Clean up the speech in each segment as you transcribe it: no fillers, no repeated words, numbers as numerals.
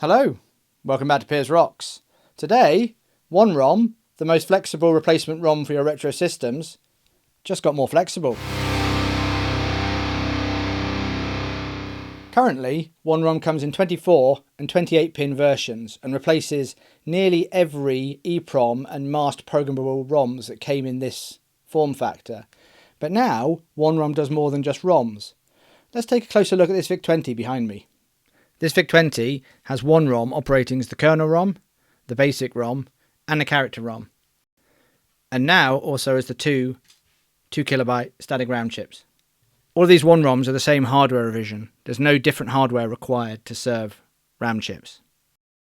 Hello, welcome back to Piers Rocks. Today, One ROM, the most flexible replacement ROM for your retro systems, just got more flexible. Currently, One ROM comes in 24 and 28 pin versions and replaces nearly every EEPROM and masked programmable ROMs that came in this form factor. But now, One ROM does more than just ROMs. Let's take a closer look at this VIC-20 behind me. This VIC-20 has one ROM operating as the kernel ROM, the basic ROM, and the character ROM. And now also as the two 2KB static RAM chips. All of these One ROMs are the same hardware revision. There's no different hardware required to serve RAM chips.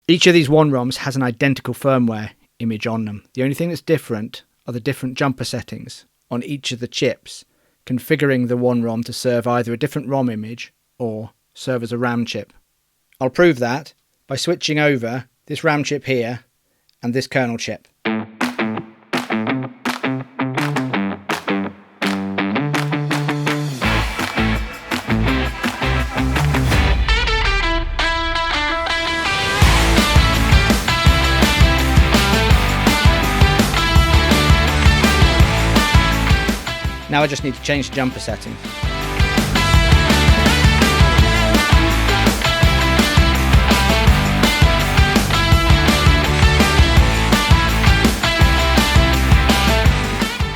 Each of these One ROMs has an identical firmware image on them. The only thing that's different are the different jumper settings on each of the chips, configuring the One ROM to serve either a different ROM image or serve as a RAM chip. I'll prove that by switching over this RAM chip here and this kernel chip. Now I just need to change the jumper settings.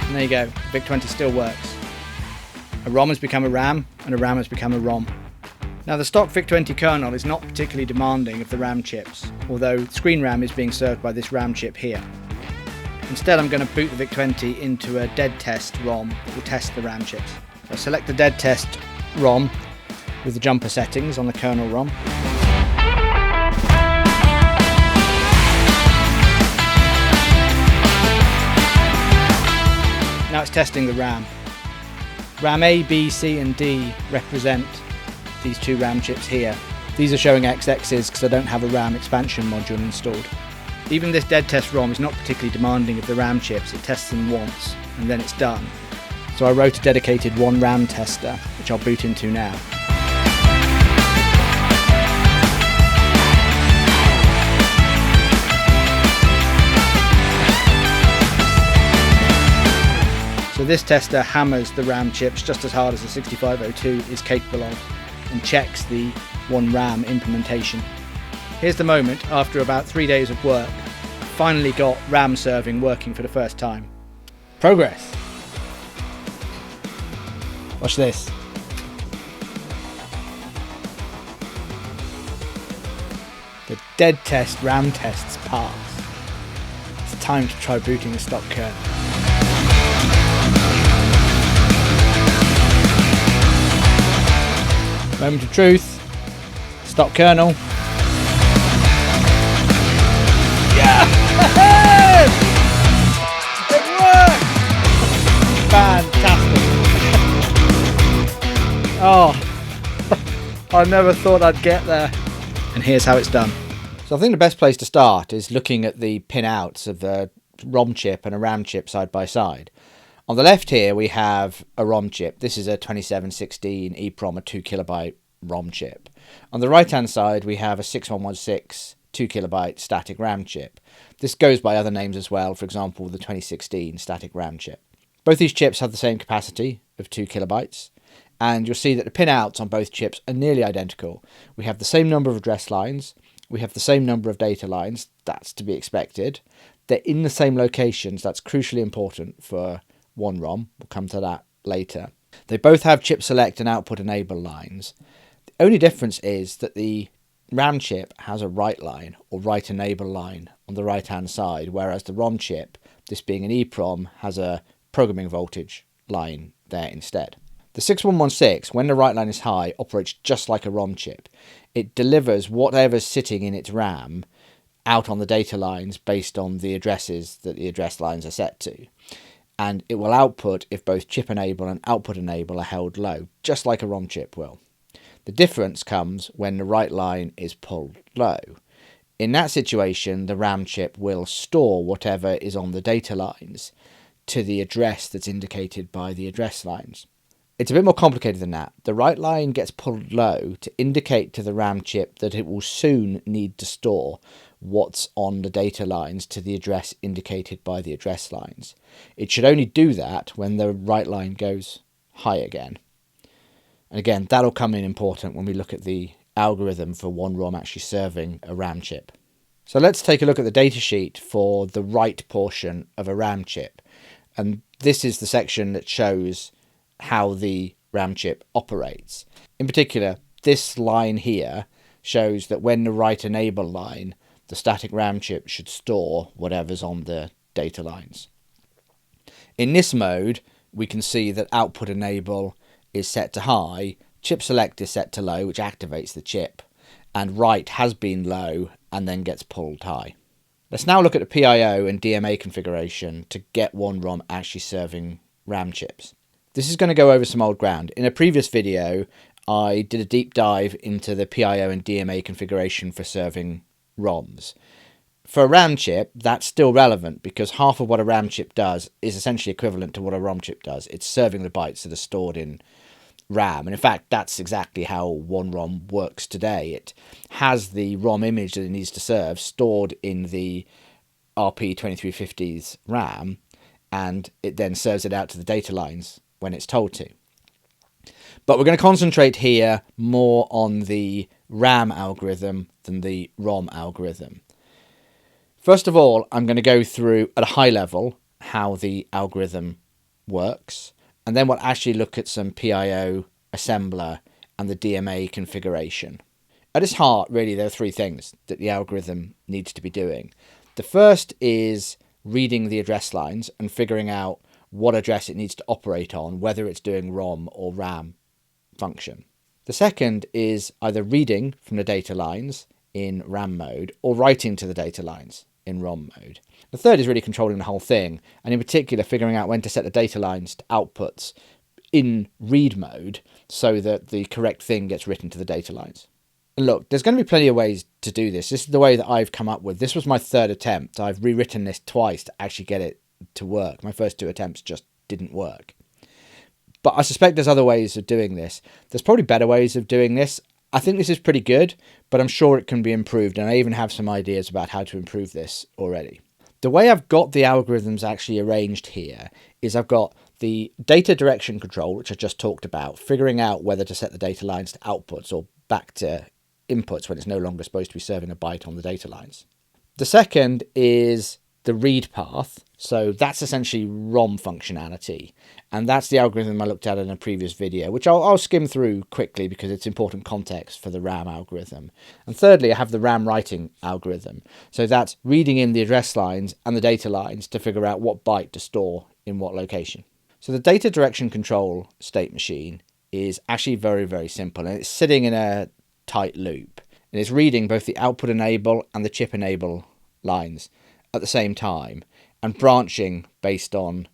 There you go, VIC-20 still works. A ROM has become a RAM, and a RAM has become a ROM. Now the stock VIC-20 kernel is not particularly demanding of the RAM chips, although screen RAM is being served by this RAM chip here. Instead I'm going to boot the VIC-20 into a dead test ROM that will test the RAM chips. So I select the dead test ROM with the jumper settings on the kernel ROM. Now it's testing the RAM. RAM A, B, C and D represent these two RAM chips here. These are showing XXs because I don't have a RAM expansion module installed. Even this dead test ROM is not particularly demanding of the RAM chips. It tests them once and then it's done. So I wrote a dedicated One RAM tester, which I'll boot into now. So this tester hammers the RAM chips just as hard as the 6502 is capable of and checks the One RAM implementation. Here's the moment after about 3 days of work. I finally got RAM serving working for the first time. Progress. Watch this. The dead test RAM tests pass. It's time to try booting the stock kernel. Moment of truth. Stock kernel. Yeah! It worked! Fantastic. Oh, I never thought I'd get there. And here's how it's done. So I think the best place to start is looking at the pinouts of the ROM chip and a RAM chip side by side. On the left here we have a ROM chip. This is a 2716 EEPROM, a 2KB ROM chip. On the right hand side we have a 6116 2KB static RAM chip. This goes by other names as well, for example the 2016 static RAM chip. Both these chips have the same capacity of 2KB, and you'll see that the pinouts on both chips are nearly identical. We have the same number of address lines, we have the same number of data lines, that's to be expected. They're in the same locations, that's crucially important for One ROM, we'll come to that later. They both have chip select and output enable lines. The only difference is that the RAM chip has a write line or write enable line on the right hand side, whereas the ROM chip, this being an EEPROM, has a programming voltage line there instead. The 6116, when the write line is high, operates just like a ROM chip. It delivers whatever's sitting in its RAM out on the data lines based on the addresses that the address lines are set to. And it will output if both chip enable and output enable are held low, just like a ROM chip will. The difference comes when the write line is pulled low. In that situation, the RAM chip will store whatever is on the data lines to the address that's indicated by the address lines. It's a bit more complicated than that. The write line gets pulled low to indicate to the RAM chip that it will soon need to store what's on the data lines to the address indicated by the address lines. It should only do that when the write line goes high again. And again, that'll come in important when we look at the algorithm for One ROM actually serving a RAM chip. So let's take a look at the datasheet for the write portion of a RAM chip. And this is the section that shows how the RAM chip operates. In particular, this line here shows that when the write enable line, the static RAM chip should store whatever's on the data lines. In this mode, we can see that output enable is set to high, chip select is set to low, which activates the chip, and write has been low and then gets pulled high. Let's now look at the PIO and DMA configuration to get One ROM actually serving RAM chips. This is going to go over some old ground. In a previous video, I did a deep dive into the PIO and DMA configuration for serving ROMs. For a RAM chip, that's still relevant because half of what a RAM chip does is essentially equivalent to what a ROM chip does. It's serving the bytes that are stored in RAM. And in fact, that's exactly how One ROM works today. It has the ROM image that it needs to serve stored in the RP2350's RAM, and it then serves it out to the data lines when it's told to. But we're going to concentrate here more on the RAM algorithm than the ROM algorithm. First of all, I'm going to go through at a high level how the algorithm works, and then we'll actually look at some PIO assembler and the DMA configuration. At its heart, really, there are three things that the algorithm needs to be doing. The first is reading the address lines and figuring out what address it needs to operate on, whether it's doing ROM or RAM function. The second is either reading from the data lines in RAM mode or writing to the data lines in ROM mode. The third is really controlling the whole thing, and in particular figuring out when to set the data lines to outputs in read mode so that the correct thing gets written to the data lines. And look, there's going to be plenty of ways to do this. This is the way that I've come up with. This was my third attempt. I've rewritten this twice to actually get it to work. My first two attempts just didn't work. But I suspect there's other ways of doing this. There's probably better ways of doing this. I think this is pretty good, but I'm sure it can be improved, and I even have some ideas about how to improve this already. The way I've got the algorithms actually arranged here is I've got the data direction control, which I just talked about, figuring out whether to set the data lines to outputs or back to inputs when it's no longer supposed to be serving a byte on the data lines. The second is the read path. So that's essentially ROM functionality. And that's the algorithm I looked at in a previous video, which I'll skim through quickly because it's important context for the RAM algorithm. And thirdly, I have the RAM writing algorithm. So that's reading in the address lines and the data lines to figure out what byte to store in what location. So the data direction control state machine is actually very, very simple. And it's sitting in a tight loop. And it's reading both the output enable and the chip enable lines at the same time and branching based on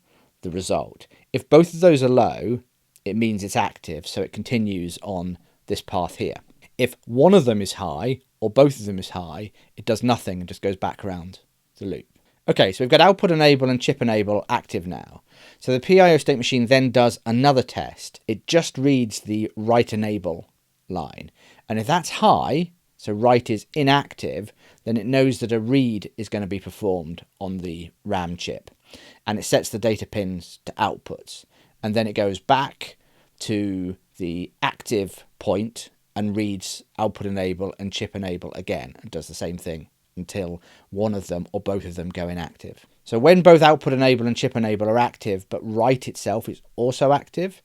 the result. If both of those are low, it means it's active, so it continues on this path here. If one of them is high, or both of them is high, it does nothing and just goes back around the loop. Okay, so we've got output enable and chip enable active now. So the PIO state machine then does another test. It just reads the write enable line. And if that's high, so write is inactive, then it knows that a read is going to be performed on the RAM chip. And it sets the data pins to outputs. And then it goes back to the active point and reads output enable and chip enable again and does the same thing until one of them or both of them go inactive. So when both output enable and chip enable are active, but write itself is also active,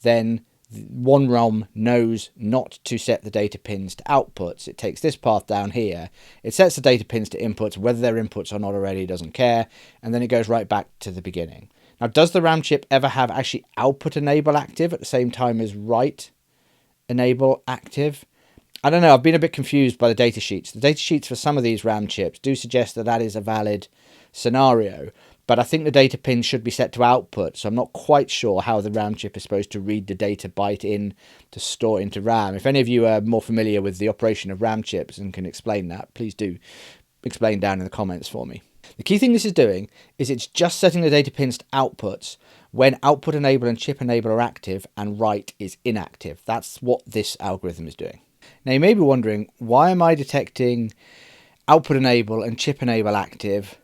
then One ROM knows not to set the data pins to outputs. It takes this path down here. It sets the data pins to inputs, whether they're inputs or not already, doesn't care. And then it goes right back to the beginning. Now, does the RAM chip ever have actually output enable active at the same time as write enable active? I don't know. I've been a bit confused by the data sheets. The data sheets for some of these RAM chips do suggest that that is a valid scenario. But I think the data pins should be set to output, so I'm not quite sure how the RAM chip is supposed to read the data byte in to store into RAM. If any of you are more familiar with the operation of RAM chips and can explain that, please do explain down in the comments for me. The key thing this is doing is it's just setting the data pins to outputs when output enable and chip enable are active and write is inactive. That's what this algorithm is doing. Now you may be wondering, why am I detecting output enable and chip enable active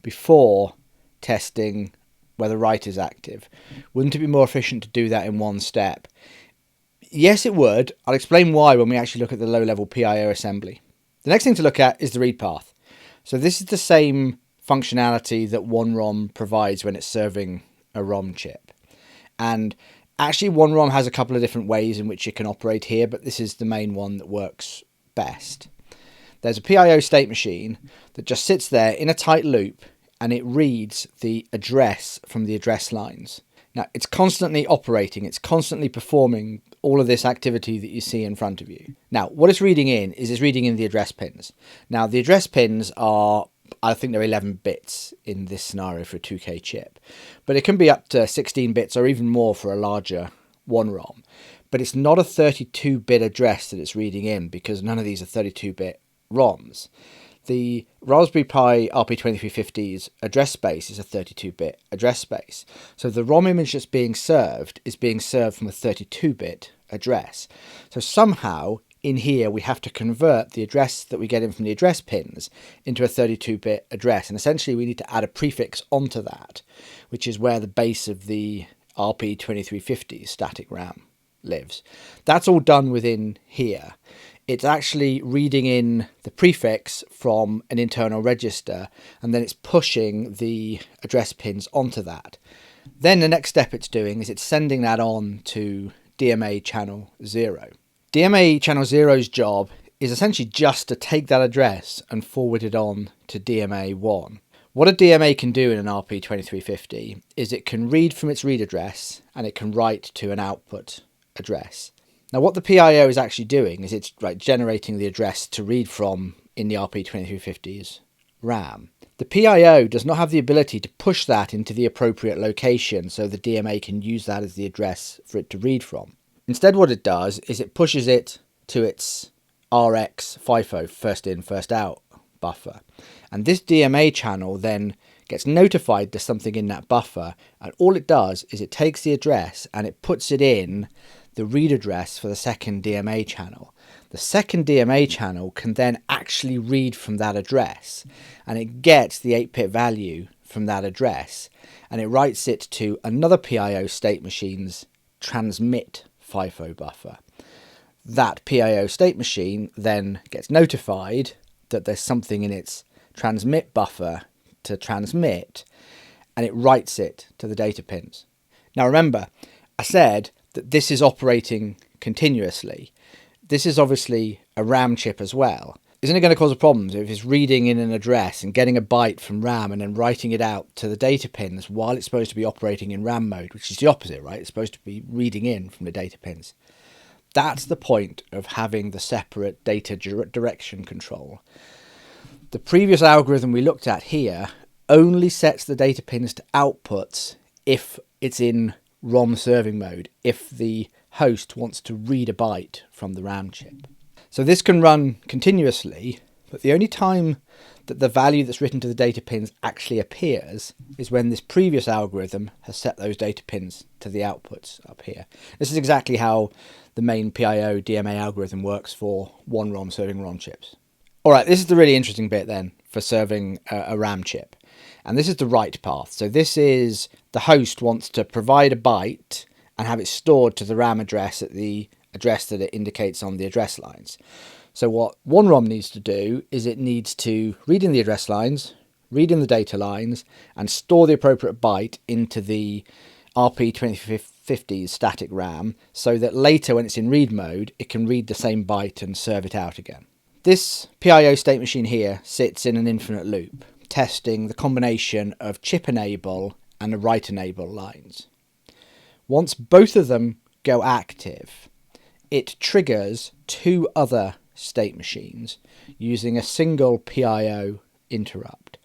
before testing whether write is active? Wouldn't it be more efficient to do that in one step? Yes, it would. I'll explain why when we actually look at the low-level PIO assembly. The next thing to look at is the read path. So this is the same functionality that One ROM provides when it's serving a ROM chip. And actually One ROM has a couple of different ways in which it can operate here, but this is the main one that works best. There's a PIO state machine that just sits there in a tight loop and it reads the address from the address lines. Now, it's constantly operating, it's constantly performing all of this activity that you see in front of you. Now, what it's reading in is it's reading in the address pins. Now, the address pins are, I think they're 11 bits in this scenario for a 2K chip, but it can be up to 16 bits or even more for a larger One ROM. But it's not a 32-bit address that it's reading in, because none of these are 32-bit ROMs. The Raspberry Pi RP2350's address space is a 32-bit address space. So the ROM image that's being served is being served from a 32-bit address. So somehow in here we have to convert the address that we get in from the address pins into a 32-bit address. And essentially we need to add a prefix onto that, which is where the base of the RP2350's static RAM lives. That's all done within here. It's actually reading in the prefix from an internal register, and then it's pushing the address pins onto that. Then the next step it's doing is it's sending that on to DMA channel 0. DMA channel 0's job is essentially just to take that address and forward it on to DMA 1. What a DMA can do in an RP2350 is it can read from its read address and it can write to an output address. Now what the PIO is actually doing is it's generating the address to read from in the RP2350's RAM. The PIO does not have the ability to push that into the appropriate location so the DMA can use that as the address for it to read from. Instead what it does is it pushes it to its RX FIFO, first in, first out buffer. And this DMA channel then gets notified there's something in that buffer, and all it does is it takes the address and it puts it in the read address for the second DMA channel. The second DMA channel can then actually read from that address, and it gets the 8-bit value from that address and it writes it to another PIO state machine's transmit FIFO buffer. That PIO state machine then gets notified that there's something in its transmit buffer to transmit, and it writes it to the data pins. Now remember, I said that this is operating continuously. This is obviously a RAM chip as well. Isn't it going to cause a problem if it's reading in an address and getting a byte from RAM and then writing it out to the data pins while it's supposed to be operating in RAM mode, which is the opposite, right? It's supposed to be reading in from the data pins. That's the point of having the separate data direction control. The previous algorithm we looked at here only sets the data pins to outputs if it's in ROM serving mode, if the host wants to read a byte from the RAM chip. So this can run continuously, but the only time that the value that's written to the data pins actually appears is when this previous algorithm has set those data pins to the outputs up here. This is exactly how the main PIO DMA algorithm works for One ROM serving ROM chips. Alright, this is the really interesting bit then for serving a RAM chip. And this is the write path. So this is the host wants to provide a byte and have it stored to the RAM address at the address that it indicates on the address lines. So what One ROM needs to do is it needs to read in the address lines, read in the data lines, and store the appropriate byte into the RP2350's static RAM so that later when it's in read mode, it can read the same byte and serve it out again. This PIO state machine here sits in an infinite loop, testing the combination of chip enable and the write enable lines. Once both of them go active, it triggers two other state machines using a single PIO interrupt.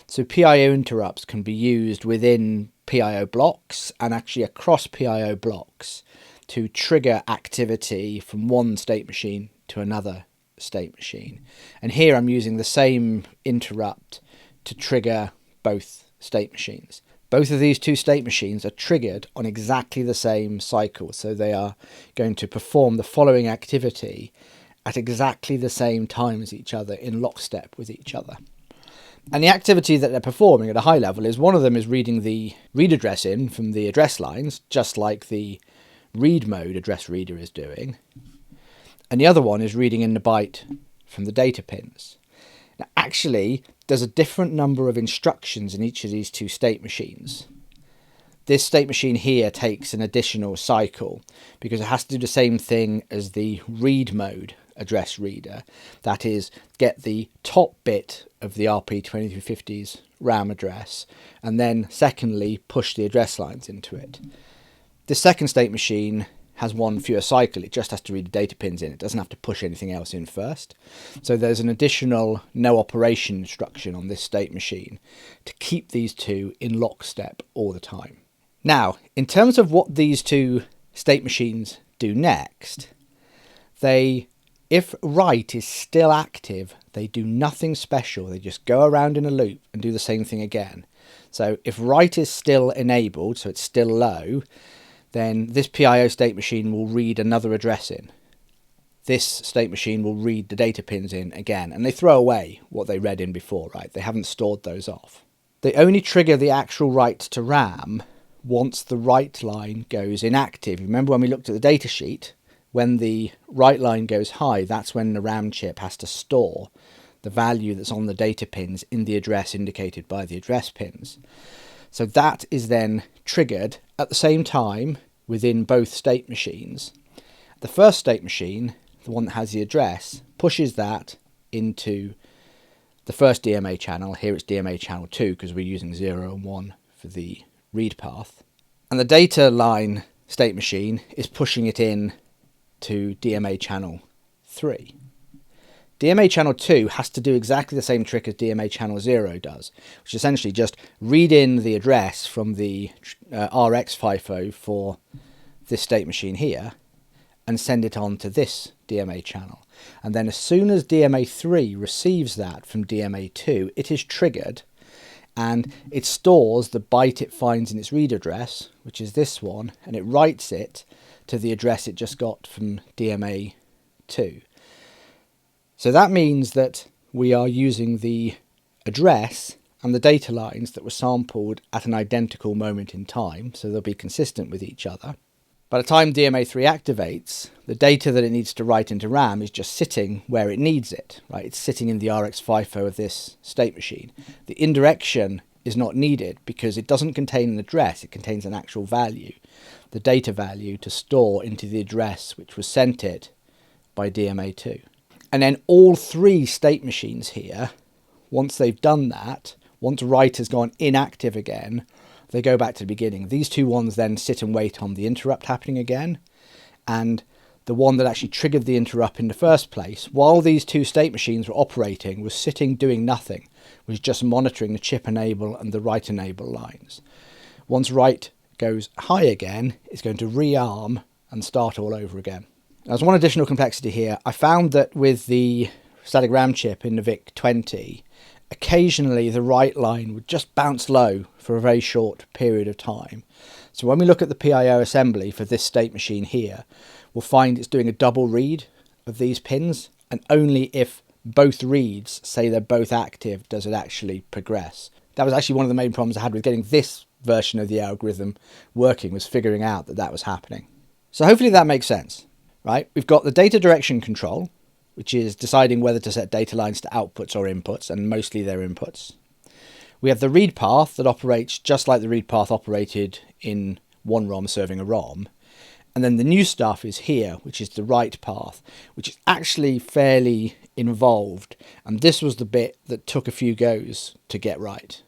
So PIO interrupts can be used within PIO blocks and actually across PIO blocks to trigger activity from one state machine to another state machine. And here I'm using the same interrupt to trigger both state machines. Both of these two state machines are triggered on exactly the same cycle, so they are going to perform the following activity at exactly the same time as each other, in lockstep with each other. And the activity that they're performing at a high level is, one of them is reading the read address in from the address lines, just like the read mode address reader is doing, and the other one is reading in the byte from the data pins. Now, actually, there's a different number of instructions in each of these two state machines. This state machine here takes an additional cycle because it has to do the same thing as the read mode address reader. That is, get the top bit of the RP2350's RAM address, and then secondly, push the address lines into it. The second state machine has one fewer cycle. It just has to read the data pins in. It doesn't have to push anything else in first. So there's an additional no operation instruction on this state machine to keep these two in lockstep all the time. Now, in terms of what these two state machines do next, if write is still active, they do nothing special. They just go around in a loop and do the same thing again. So if write is still enabled, so it's still low, then this PIO state machine will read another address in. This state machine will read the data pins in again, and they throw away what they read in before, right? They haven't stored those off. They only trigger the actual write to RAM once the write line goes inactive. Remember when we looked at the data sheet, when the write line goes high, that's when the RAM chip has to store the value that's on the data pins in the address indicated by the address pins. So that is then triggered at the same time within both state machines. The first state machine, the one that has the address, pushes that into the first DMA channel. Here it's DMA channel 2 because we're using 0 and 1 for the read path. And the data line state machine is pushing it in to DMA channel 3. DMA channel 2 has to do exactly the same trick as DMA channel 0 does, which is essentially just read in the address from the RX FIFO for this state machine here and send it on to this DMA channel. And then as soon as DMA 3 receives that from DMA 2, it is triggered and it stores the byte it finds in its read address, which is this one, and it writes it to the address it just got from DMA 2. So that means that we are using the address and the data lines that were sampled at an identical moment in time, so they'll be consistent with each other. By the time DMA3 activates, the data that it needs to write into RAM is just sitting where it needs it, right? It's sitting in the RX FIFO of this state machine. The indirection is not needed because it doesn't contain an address, it contains an actual value, the data value to store into the address which was sent it by DMA2. And then all three state machines here, once they've done that, once write has gone inactive again, they go back to the beginning. These two ones then sit and wait on the interrupt happening again. And the one that actually triggered the interrupt in the first place, while these two state machines were operating, was sitting doing nothing, was just monitoring the chip enable and the write enable lines. Once write goes high again, it's going to rearm and start all over again. There's one additional complexity here. I found that with the static RAM chip in the VIC-20, occasionally the write line would just bounce low for a very short period of time. So when we look at the PIO assembly for this state machine here, we'll find it's doing a double read of these pins, and only if both reads say they're both active does it actually progress. That was actually one of the main problems I had with getting this version of the algorithm working, was figuring out that that was happening. So hopefully that makes sense. Right, we've got the data direction control, which is deciding whether to set data lines to outputs or inputs, and mostly they're inputs. We have the read path that operates just like the read path operated in One ROM serving a ROM. And then the new stuff is here, which is the write path, which is actually fairly involved. And this was the bit that took a few goes to get right.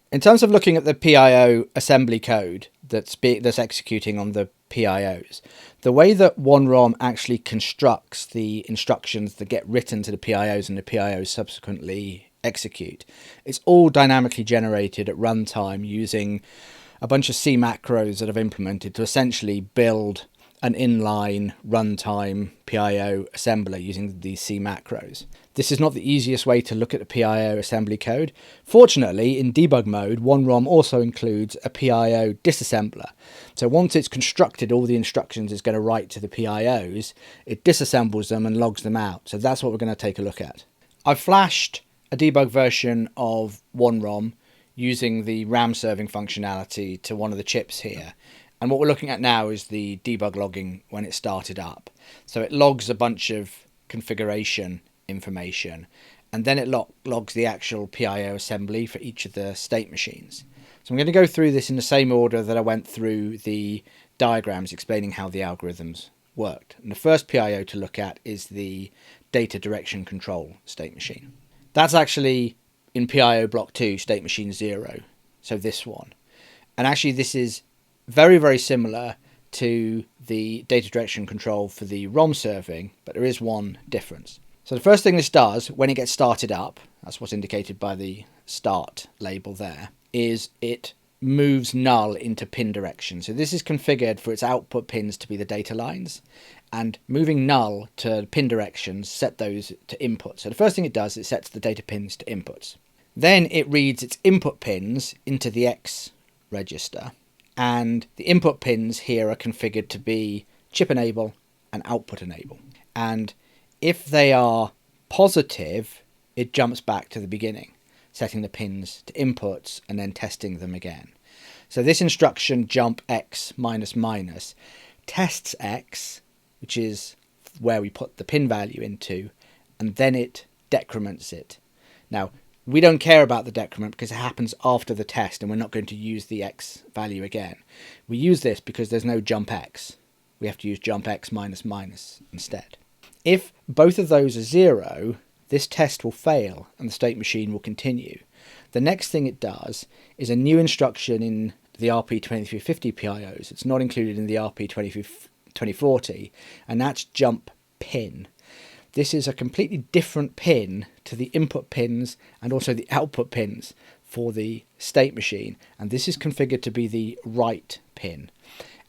In terms of looking at the PIO assembly code that's executing on the PIOs, the way that One ROM actually constructs the instructions that get written to the PIOs and the PIOs subsequently execute, it's all dynamically generated at runtime using a bunch of C macros that I've implemented to essentially build an inline runtime PIO assembler using these C macros. This is not the easiest way to look at the PIO assembly code. Fortunately, in debug mode, One ROM also includes a PIO disassembler. So once it's constructed all the instructions it's going to write to the PIOs, it disassembles them and logs them out. So that's what we're going to take a look at. I've flashed a debug version of One ROM using the RAM serving functionality to one of the chips here. And what we're looking at now is the debug logging when it started up. So it logs a bunch of configuration information, and then it logs the actual PIO assembly for each of the state machines. So I'm going to go through this in the same order that I went through the diagrams explaining how the algorithms worked. And the first PIO to look at is the data direction control state machine. That's actually in PIO block 2 state machine 0, so this one. And actually this is very, very similar to the data direction control for the ROM serving, but there is one difference. So the first thing this does when it gets started up, that's what's indicated by the start label there, is it moves null into pin direction. So this is configured for its output pins to be the data lines, and moving null to pin directions set those to input. So the first thing it does, it sets the data pins to inputs. Then it reads its input pins into the X register, and the input pins here are configured to be chip enable and output enable. And if they are positive, it jumps back to the beginning, setting the pins to inputs and then testing them again. So this instruction, jump X minus minus, tests X, which is where we put the pin value into, and then it decrements it. Now, we don't care about the decrement because it happens after the test, and we're not going to use the X value again. We use this because there's no jump X. We have to use jump X minus minus instead. If both of those are 0, this test will fail and the state machine will continue. The next thing it does is a new instruction in the RP2350 PIOs. It's not included in the RP2040, and that's jump pin. This is a completely different pin to the input pins and also the output pins for the state machine, and this is configured to be the write pin.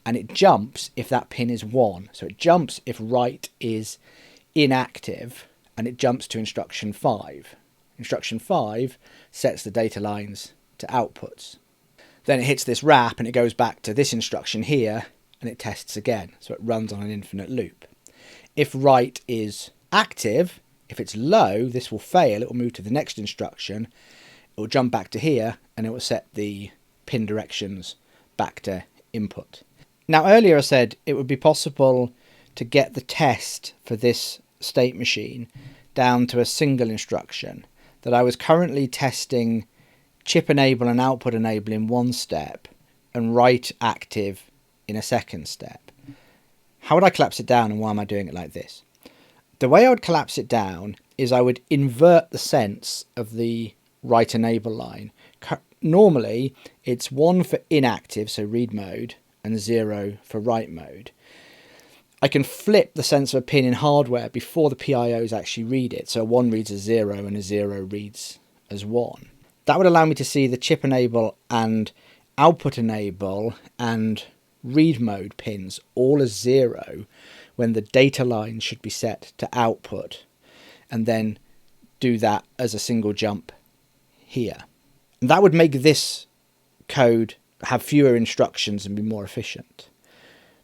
And it jumps if that pin is 1. So it jumps if write is inactive, and it jumps to instruction 5. Instruction 5 sets the data lines to outputs. Then it hits this wrap and it goes back to this instruction here and it tests again. So it runs on an infinite loop. If write is active, if it's low, this will fail. It will move to the next instruction. It will jump back to here and it will set the pin directions back to input. Now earlier I said it would be possible to get the test for this state machine down to a single instruction, that I was currently testing chip enable and output enable in one step and write active in a second step. How would I collapse it down, and why am I doing it like this? The way I would collapse it down is I would invert the sense of the write enable line. Normally it's 1 for inactive, so read mode, and 0 for write mode. I can flip the sense of a pin in hardware before the PIOs actually read it. So a 1 reads as 0 and a 0 reads as 1. That would allow me to see the chip enable and output enable and read mode pins all as 0 when the data line should be set to output, and then do that as a single jump here. And that would make this code have fewer instructions and be more efficient.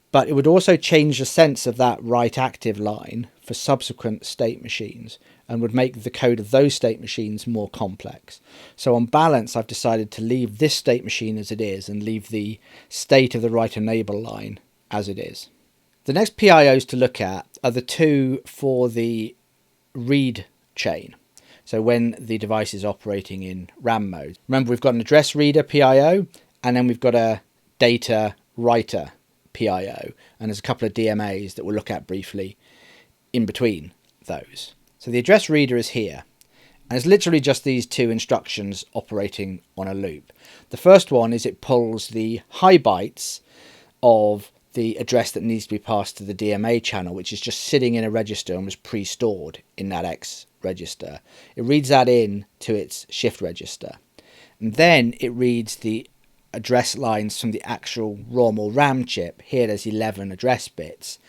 But it would also change the sense of that write active line for subsequent state machines and would make the code of those state machines more complex. So on balance, I've decided to leave this state machine as it is and leave the state of the write enable line as it is. The next PIOs to look at are the two for the read chain. So when the device is operating in RAM mode. Remember, we've got an address reader PIO, and then we've got a data writer PIO, and there's a couple of DMAs that we'll look at briefly in between those. So the address reader is here, and it's literally just these two instructions operating on a loop. The first one is it pulls the high bytes of the address that needs to be passed to the DMA channel, which is just sitting in a register and was pre-stored in that X register. It reads that in to its shift register, and then it reads the address lines from the actual ROM or RAM chip. Here there's 11 address bits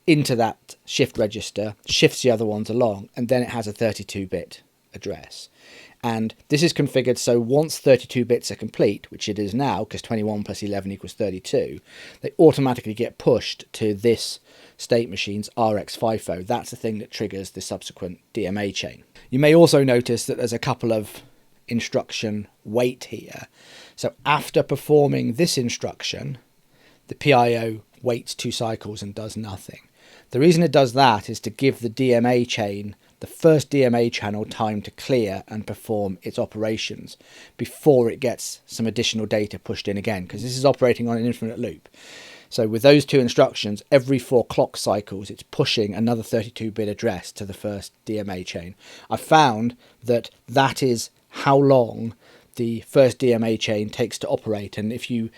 into that shift register, shifts the other ones along, and then it has a 32-bit address. And this is configured so once 32 bits are complete, which it is now, because 21 plus 11 equals 32, they automatically get pushed to this state machine's RX FIFO. That's the thing that triggers the subsequent DMA chain. You may also notice that there's a couple of instruction wait here. So after performing this instruction, the PIO waits 2 cycles and does nothing. The reason it does that is to give the DMA chain, the first DMA channel, time to clear and perform its operations before it gets some additional data pushed in again, because this is operating on an infinite loop. So with those 2 instructions, every 4 clock cycles, it's pushing another 32-bit address to the first DMA chain. I found that that is how long the first DMA chain takes to operate, and if you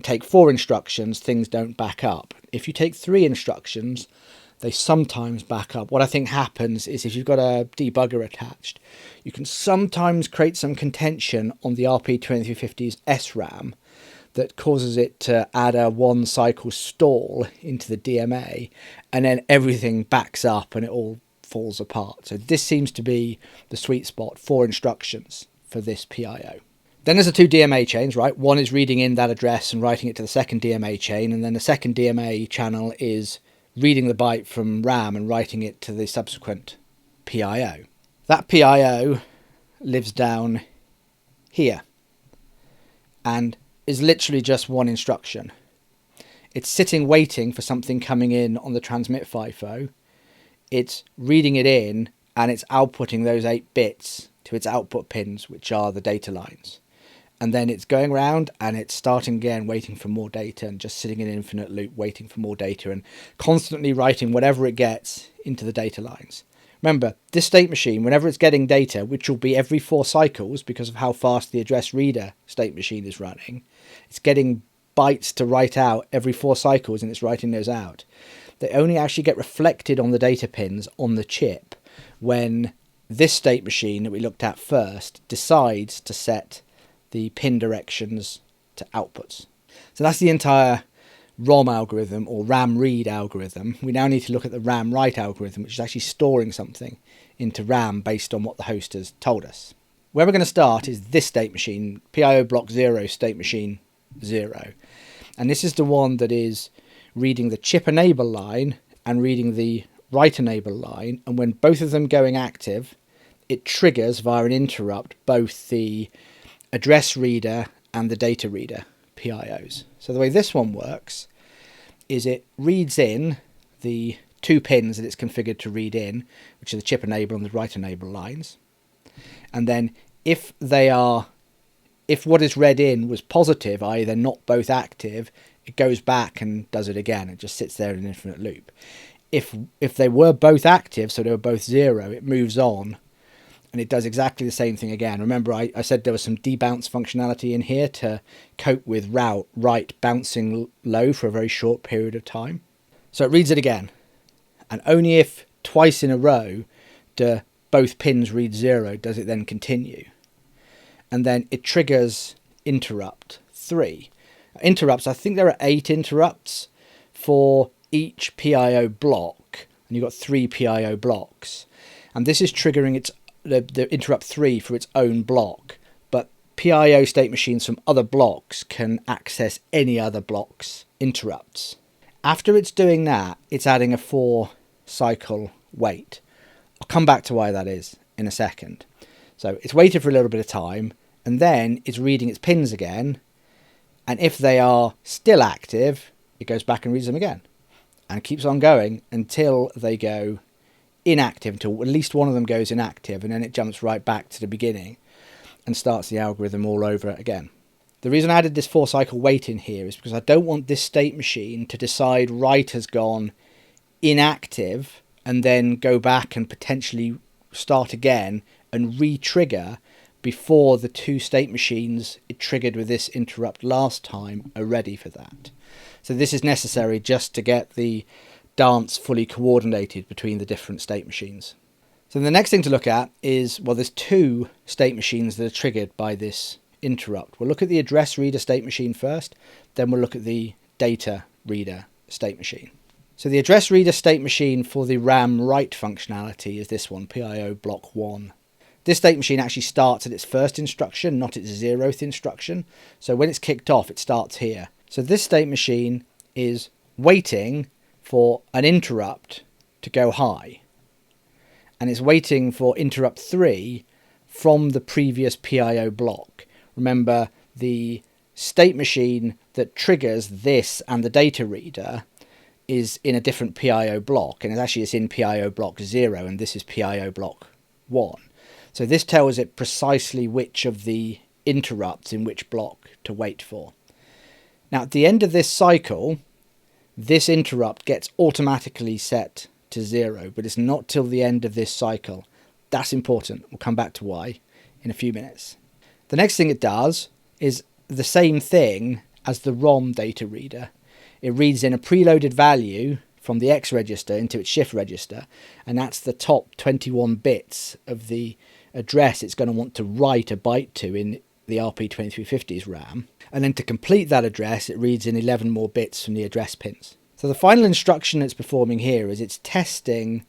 take 4 instructions, things don't back up. If you take 3 instructions, they sometimes back up. What I think happens is if you've got a debugger attached, you can sometimes create some contention on the RP2350's SRAM that causes it to add a 1 cycle stall into the DMA, and then everything backs up and it all falls apart. So this seems to be the sweet spot, 4 instructions for this PIO. Then there's the 2 DMA chains, right? One is reading in that address and writing it to the second DMA chain, and then the second DMA channel is reading the byte from RAM and writing it to the subsequent PIO. That PIO lives down here and is literally just 1 instruction. It's sitting waiting for something coming in on the transmit FIFO. It's reading it in and it's outputting those 8 bits to its output pins, which are the data lines. And then it's going around and it's starting again, waiting for more data, and just sitting in an infinite loop, waiting for more data, and constantly writing whatever it gets into the data lines. Remember, this state machine, whenever it's getting data, which will be every 4 cycles because of how fast the address reader state machine is running, it's getting bytes to write out every 4 cycles and it's writing those out. They only actually get reflected on the data pins on the chip when this state machine that we looked at first decides to set the pin directions to outputs. So that's the entire ROM algorithm, or RAM read algorithm. We now need to look at the RAM write algorithm, which is actually storing something into RAM based on what the host has told us. Where we're going to start is this state machine, PIO block 0 state machine 0. And this is the one that is reading the chip enable line and reading the write enable line, and when both of them going active, it triggers via an interrupt both the address reader and the data reader PIOs. So the way this one works is it reads in the 2 pins that it's configured to read in, which are the chip enable and the write enable lines. And then if what is read in was positive, i.e. they're not both active, it goes back and does it again. It just sits there in an infinite loop. If they were both active, so they were both 0, it moves on and it does exactly the same thing again. Remember, I said there was some debounce functionality in here to cope with write bouncing low for a very short period of time. So it reads it again, and only if twice in a row do both pins read 0 does it then continue. And then it triggers interrupt 3. Interrupts, I think there are 8 interrupts for each PIO block, and you've got 3 PIO blocks. And this is triggering the interrupt 3 for its own block, but PIO state machines from other blocks can access any other block's interrupts. After it's doing that, it's adding a 4 cycle wait. I'll come back to why that is in a second. So it's waited for a little bit of time, and then it's reading its pins again, and if they are still active, it goes back and reads them again, and keeps on going until they go inactive, until at least one of them goes inactive, and then it jumps right back to the beginning and starts the algorithm all over again. The reason I added this 4 cycle wait in here is because I don't want this state machine to decide write has gone inactive and then go back and potentially start again and re-trigger before the 2 state machines it triggered with this interrupt last time are ready for that. So this is necessary just to get the dance fully coordinated between the different state machines. So the next thing to look at is, well, there's 2 state machines that are triggered by this interrupt. We'll look at the address reader state machine first, then we'll look at the data reader state machine. So the address reader state machine for the RAM write functionality is this one, PIO block 1. This state machine actually starts at its first instruction, not its 0th instruction. So when it's kicked off, it starts here. So this state machine is waiting for an interrupt to go high. And it's waiting for interrupt 3 from the previous PIO block. Remember, the state machine that triggers this and the data reader is in a different PIO block, and it's in PIO block 0, and this is PIO block 1. So this tells it precisely which of the interrupts in which block to wait for. Now at the end of this cycle, this interrupt gets automatically set to 0, but it's not till the end of this cycle. That's important. We'll come back to why in a few minutes. The next thing it does is the same thing as the ROM data reader. It reads in a preloaded value from the X register into its shift register, and that's the top 21 bits of the address it's going to want to write a byte to in the RP2350's RAM. And then to complete that address, it reads in 11 more bits from the address pins. So the final instruction it's performing here is it's testing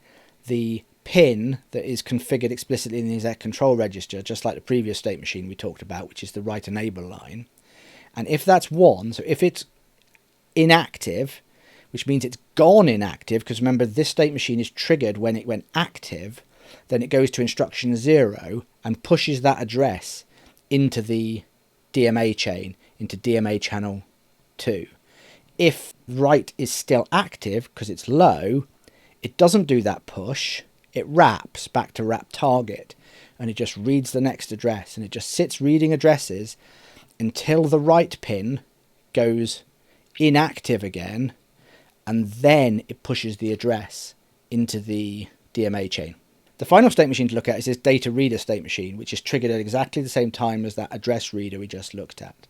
the pin that is configured explicitly in the exec control register, just like the previous state machine we talked about, which is the write enable line. And if that's 1, so if it's inactive, which means it's gone inactive, because remember this state machine is triggered when it went active, then it goes to instruction 0 and pushes that address into the DMA chain, into DMA channel 2. If write is still active because it's low, it doesn't do that push, it wraps back to wrap target, and it just reads the next address, and it just sits reading addresses until the write pin goes inactive again, and then it pushes the address into the DMA chain. The final state machine to look at is this data reader state machine, which is triggered at exactly the same time as that address reader we just looked at.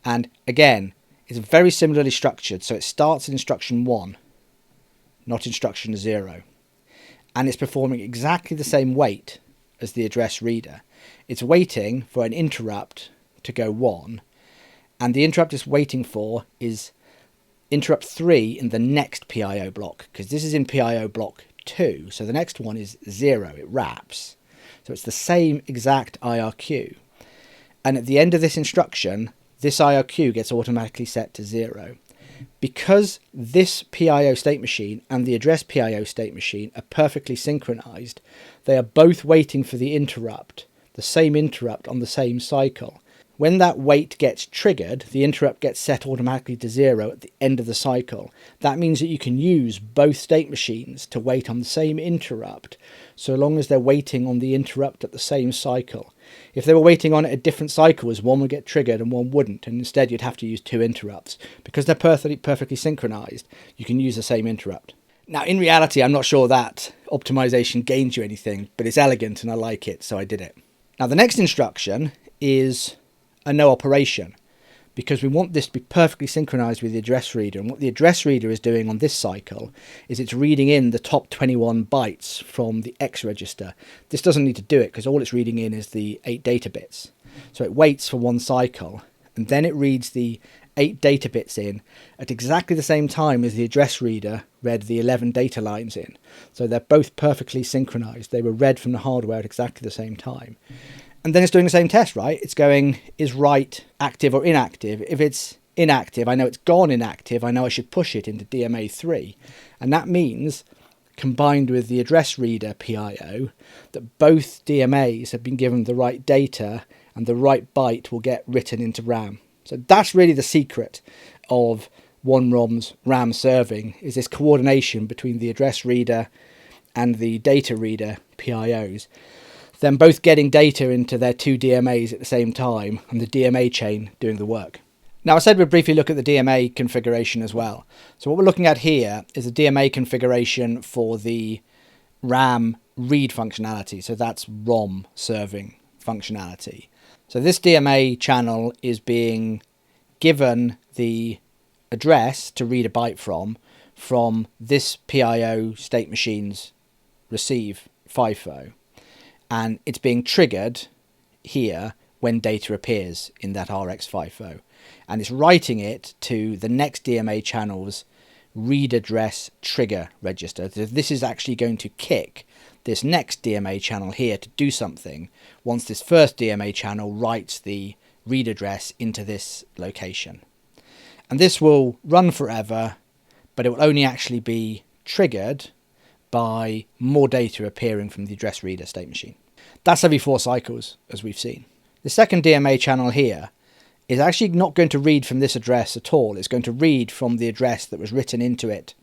And again, it's very similarly structured, so it starts in instruction 1, not instruction 0. And it's performing exactly the same wait as the address reader. It's waiting for an interrupt to go 1, and the interrupt it's waiting for is interrupt 3 in the next PIO block, because this is in PIO block 2, so the next one is 0, it wraps. So it's the same exact IRQ. And at the end of this instruction, this IRQ gets automatically set to 0. Because this PIO state machine and the address PIO state machine are perfectly synchronized, they are both waiting for the interrupt, the same interrupt on the same cycle. When that wait gets triggered, the interrupt gets set automatically to 0 at the end of the cycle. That means that you can use both state machines to wait on the same interrupt, so long as they're waiting on the interrupt at the same cycle. If they were waiting on it at different cycles, one would get triggered and one wouldn't, and instead you'd have to use 2 interrupts. Because they're perfectly synchronized, you can use the same interrupt. Now, in reality, I'm not sure that optimization gains you anything, but it's elegant and I like it, so I did it. Now, the next instruction is a no operation, because we want this to be perfectly synchronized with the address reader. And what the address reader is doing on this cycle is it's reading in the top 21 bytes from the X register. This doesn't need to do it because all it's reading in is the 8 data bits. So it waits for one cycle, and then it reads the 8 data bits in at exactly the same time as the address reader read the 11 data lines in. So they're both perfectly synchronized. They were read from the hardware at exactly the same time. And then it's doing the same test, right? It's going, is write active or inactive? If it's inactive, I know it's gone inactive. I know I should push it into DMA 3. And that means, combined with the address reader PIO, that both DMAs have been given the right data and the right byte will get written into RAM. So that's really the secret of One ROM's RAM serving, is this coordination between the address reader and the data reader PIOs. Them both getting data into their 2 DMAs at the same time, and the DMA chain doing the work. Now, I said we'd briefly look at the DMA configuration as well. So what we're looking at here is the DMA configuration for the RAM read functionality. So that's ROM serving functionality. So this DMA channel is being given the address to read a byte from this PIO state machine's receive FIFO. And it's being triggered here when data appears in that RX FIFO. And it's writing it to the next DMA channel's read address trigger register. This is actually going to kick this next DMA channel here to do something once this first DMA channel writes the read address into this location. And this will run forever, but it will only actually be triggered by more data appearing from the address reader state machine. That's every 4 cycles, as we've seen. The second DMA channel here is actually not going to read from this address at all. It's going to read from the address that was written into it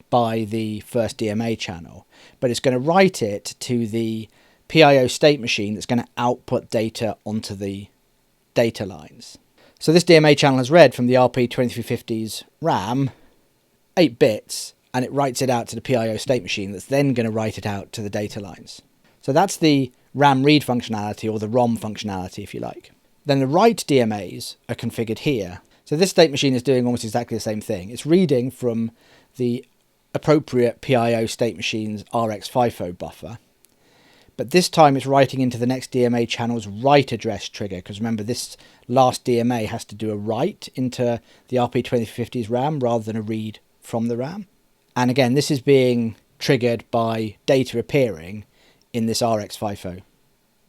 by the first DMA channel, but it's going to write it to the PIO state machine that's going to output data onto the data lines. So this DMA channel has read from the RP2350's RAM 8 bits, and it writes it out to the PIO state machine that's then going to write it out to the data lines. So that's the RAM read functionality, or the ROM functionality if you like. Then the write DMAs are configured here. So this state machine is doing almost exactly the same thing. It's reading from the appropriate PIO state machine's RX FIFO buffer, but this time it's writing into the next DMA channel's write address trigger, because remember, this last DMA has to do a write into the RP2350's RAM rather than a read from the RAM. And again, this is being triggered by data appearing in this RX FIFO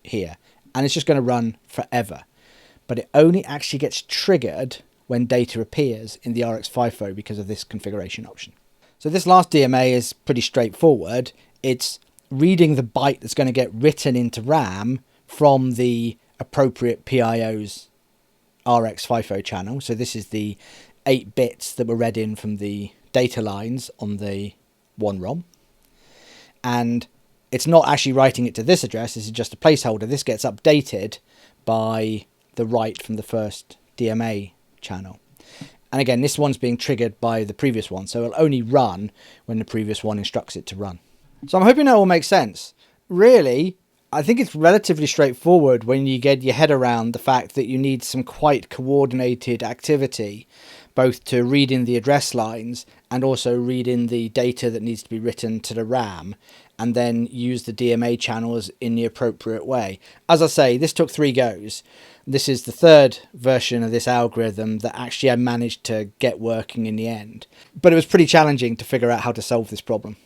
here, and it's just going to run forever. But it only actually gets triggered when data appears in the RX FIFO because of this configuration option. So this last DMA is pretty straightforward. It's reading the byte that's going to get written into RAM from the appropriate PIO's RX FIFO channel. So this is the 8 bits that were read in from the data lines on the One ROM. And it's not actually writing it to this address. This is just a placeholder. This gets updated by the write from the first DMA channel. And again, this one's being triggered by the previous one, so it'll only run when the previous one instructs it to run. So I'm hoping that all makes sense. Really, I think it's relatively straightforward when you get your head around the fact that you need some quite coordinated activity, both to read in the address lines and also read in the data that needs to be written to the RAM, and then use the DMA channels in the appropriate way. As I say, this took 3 goes. This is the 3rd version of this algorithm that actually I managed to get working in the end. But it was pretty challenging to figure out how to solve this problem.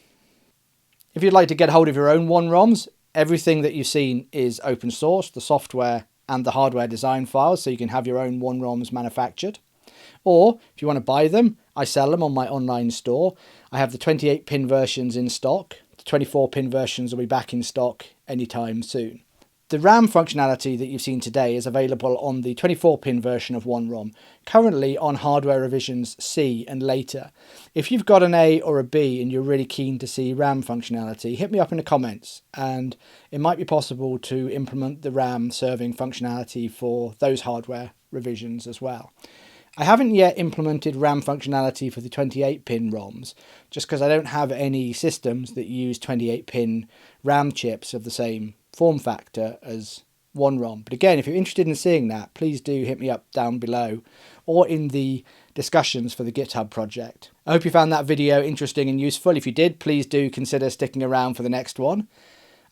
If you'd like to get hold of your own One ROMs, everything that you've seen is open source, the software and the hardware design files, so you can have your own One ROMs manufactured. Or if you want to buy them, I sell them on my online store. I have the 28-pin versions in stock. The 24-pin versions will be back in stock anytime soon. The RAM functionality that you've seen today is available on the 24-pin version of One ROM, currently on hardware revisions C and later. If you've got an A or a B and you're really keen to see RAM functionality, hit me up in the comments, and it might be possible to implement the RAM serving functionality for those hardware revisions as well. I haven't yet implemented RAM functionality for the 28-pin ROMs, just because I don't have any systems that use 28-pin RAM chips of the same form factor as One ROM. But again, if you're interested in seeing that, please do hit me up down below or in the discussions for the GitHub project. I hope you found that video interesting and useful. If you did, please do consider sticking around for the next one.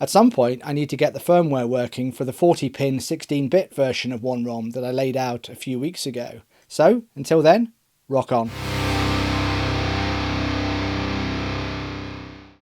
At some point, I need to get the firmware working for the 40-pin 16-bit version of One ROM that I laid out a few weeks ago. So, until then, rock on.